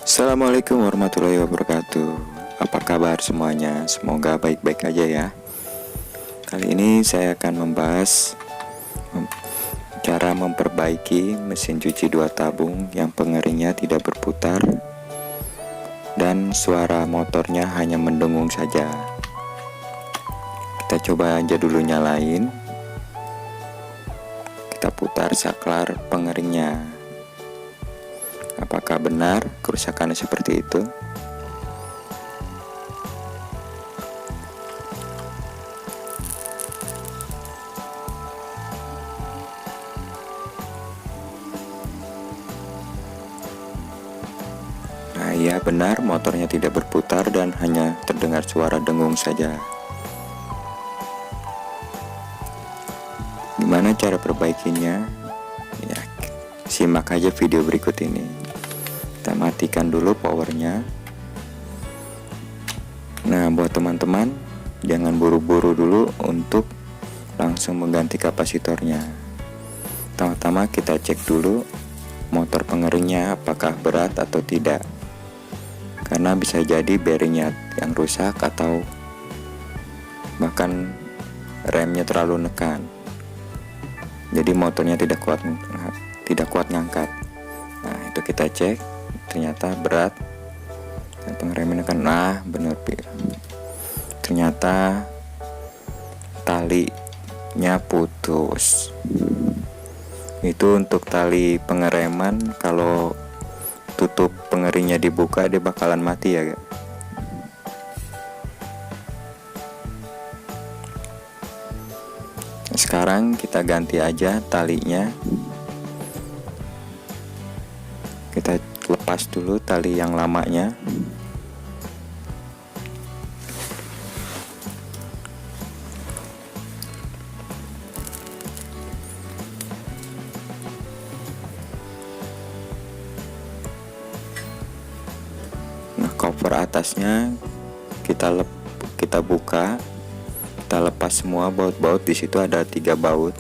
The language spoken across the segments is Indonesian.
Assalamualaikum warahmatullahi wabarakatuh. Apa kabar semuanya? Semoga baik-baik aja ya. Kali ini saya akan membahas cara memperbaiki mesin cuci 2 tabung yang pengeringnya tidak berputar dan suara motornya hanya mendengung saja. Kita coba aja dulu nyalain. Kita putar saklar pengeringnya. Apakah benar kerusakannya seperti itu? Nah, iya benar, motornya tidak berputar dan hanya terdengar suara dengung saja. Gimana cara perbaikinya? Ya, simak aja video berikut ini. Kita matikan dulu powernya. Nah, buat teman-teman, jangan buru-buru dulu untuk langsung mengganti kapasitornya. Pertama-tama kita cek dulu motor pengeringnya apakah berat atau tidak, karena bisa jadi bearingnya yang rusak atau bahkan remnya terlalu nekan, jadi motornya tidak kuat ngangkat. Nah, itu kita cek, ternyata berat dan pengeremnya kan bener pir. Ternyata talinya putus. Itu untuk tali pengereman, kalau tutup pengeringnya dibuka dia bakalan mati ya, guys. Sekarang kita ganti aja talinya. Kita lepas dulu tali yang lamanya. Nah, cover atasnya kita buka, kita lepas semua baut-baut. Di situ ada 3 baut.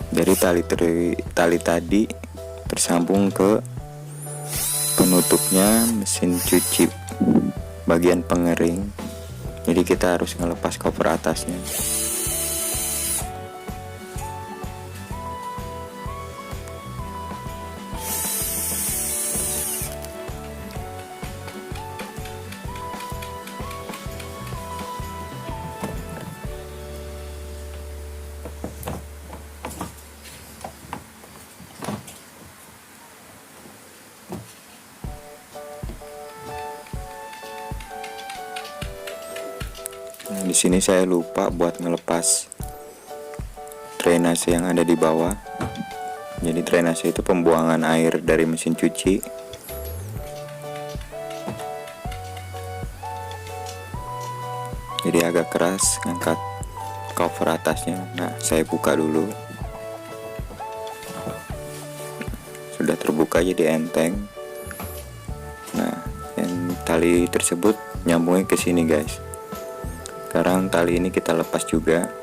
Dari tali tadi tersambung ke penutupnya mesin cuci bagian pengering. Jadi kita harus ngelepas cover atasnya. Nah, di sini saya lupa buat ngelepas drainase yang ada di bawah. Jadi drainase itu pembuangan air dari mesin cuci. Jadi agak keras ngangkat cover atasnya. Nah, saya buka dulu. Sudah terbuka jadi enteng. Nah, yang tali tersebut nyambungnya ke sini, guys. Sekarang tali ini kita lepas juga.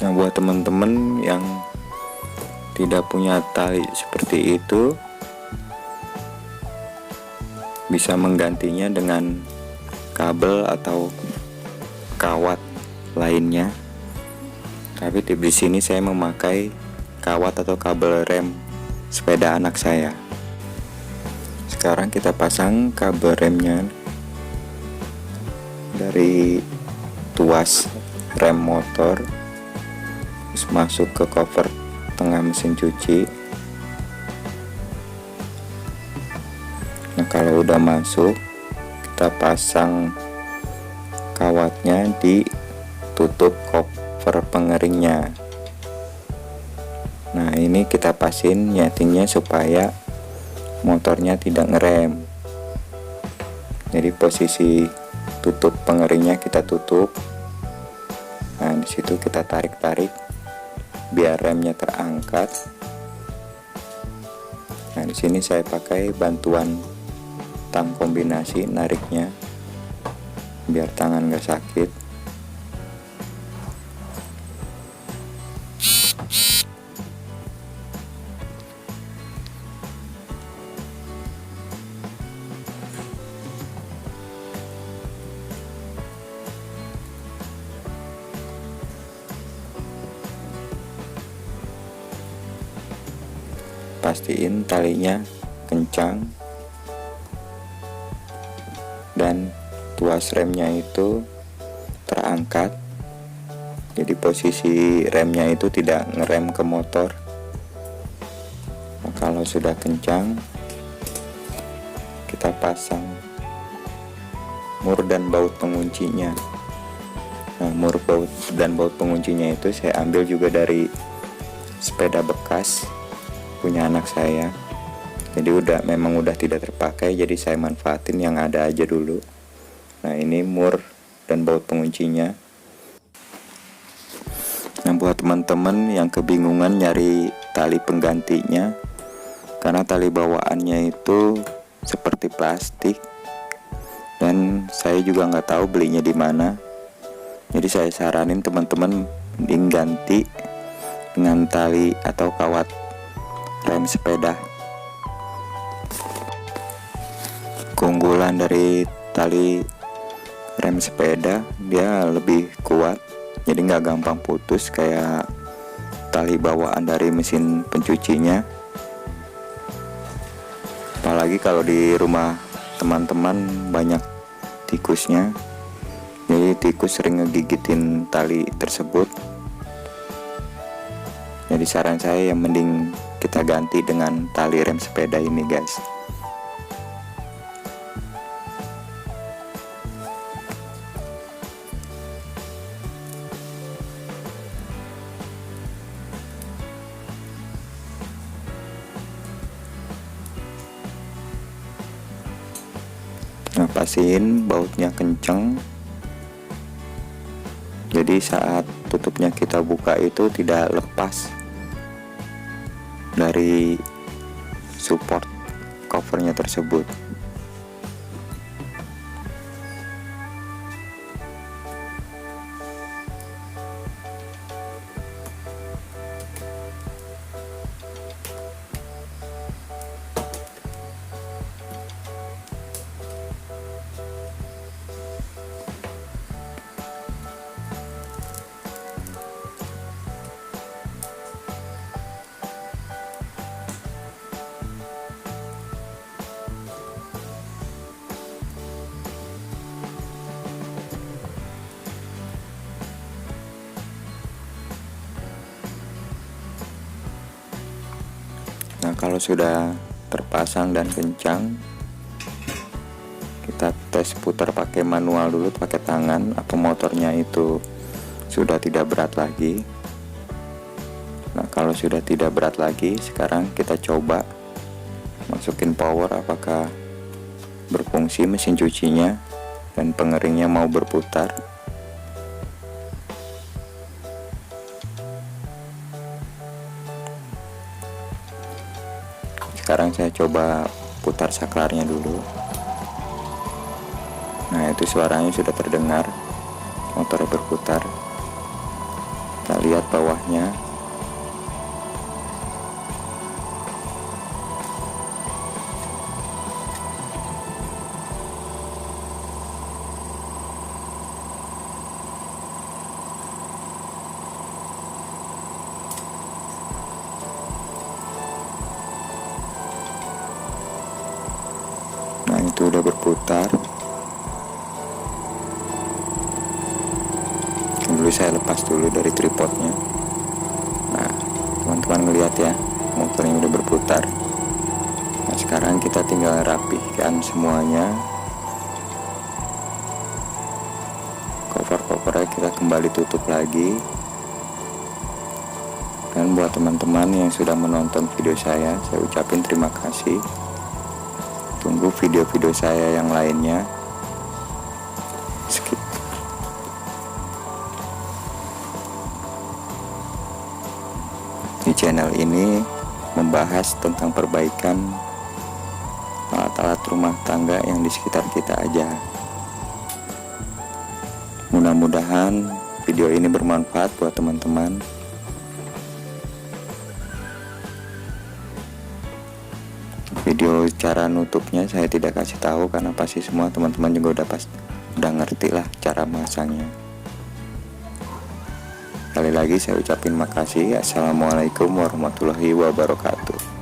Nah, buat teman-teman yang tidak punya tali seperti itu, bisa menggantinya dengan kabel atau kawat lainnya. Tapi di sini saya memakai kawat atau kabel rem sepeda anak saya. Sekarang kita pasang kabel remnya dari tuas rem motor, terus masuk ke cover tengah mesin cuci. Nah, kalau udah masuk, kita pasang kawatnya di tutup cover pengeringnya. Nah, ini kita pasin nyetingnya supaya motornya tidak ngerem. Jadi posisi tutup pengeringnya kita tutup. Nah, di situ kita tarik-tarik biar remnya terangkat. Nah, di sini saya pakai bantuan tang kombinasi nariknya biar tangan gak sakit. Pastiin talinya kencang dan tuas remnya itu terangkat, jadi posisi remnya itu tidak ngerem ke motor. Nah, kalau sudah kencang, kita pasang mur dan baut penguncinya. Nah, mur baut dan baut penguncinya itu saya ambil juga dari sepeda bekas punya anak saya, jadi memang udah tidak terpakai, jadi saya manfaatin yang ada aja dulu. Nah, ini mur dan baut penguncinya. Nah, buat teman-teman yang kebingungan nyari tali penggantinya, karena tali bawaannya itu seperti plastik dan saya juga nggak tahu belinya di mana, jadi saya saranin teman-teman mending ganti dengan tali atau kawat rem sepeda. Keunggulan dari tali rem sepeda, dia lebih kuat, jadi nggak gampang putus kayak tali bawaan dari mesin pencucinya. Apalagi kalau di rumah teman-teman banyak tikusnya, jadi tikus sering ngegigitin tali tersebut. Jadi saran saya yang mending kita ganti dengan tali rem sepeda ini, guys. Nah, pastiin bautnya kenceng, jadi saat tutupnya kita buka itu tidak lepas dari support covernya tersebut. Nah, kalau sudah terpasang dan kencang, kita tes putar pakai manual dulu, pakai tangan, atau motornya itu sudah tidak berat lagi. Nah, kalau sudah tidak berat lagi, sekarang kita coba masukin power, apakah berfungsi mesin cucinya dan pengeringnya mau berputar. Sekarang saya coba putar saklarnya dulu. Nah, itu suaranya sudah terdengar, motor berputar. Kita lihat bawahnya. Nah, itu udah berputar. Dulu saya lepas dulu dari tripodnya. Nah, teman-teman ngeliat ya, motornya udah berputar. Nah, sekarang kita tinggal rapihkan semuanya. Cover-covernya kita kembali tutup lagi. Dan buat teman-teman yang sudah menonton video saya ucapin terima kasih. Tunggu video-video saya yang lainnya. channel ini membahas tentang perbaikan alat-alat rumah tangga yang di sekitar kita aja. Mudah-mudahan video ini bermanfaat buat teman-teman. Video cara nutupnya saya tidak kasih tahu karena pasti semua teman-teman juga udah ngerti lah cara masangnya. Sekali lagi saya ucapin makasih. Assalamualaikum warahmatullahi wabarakatuh.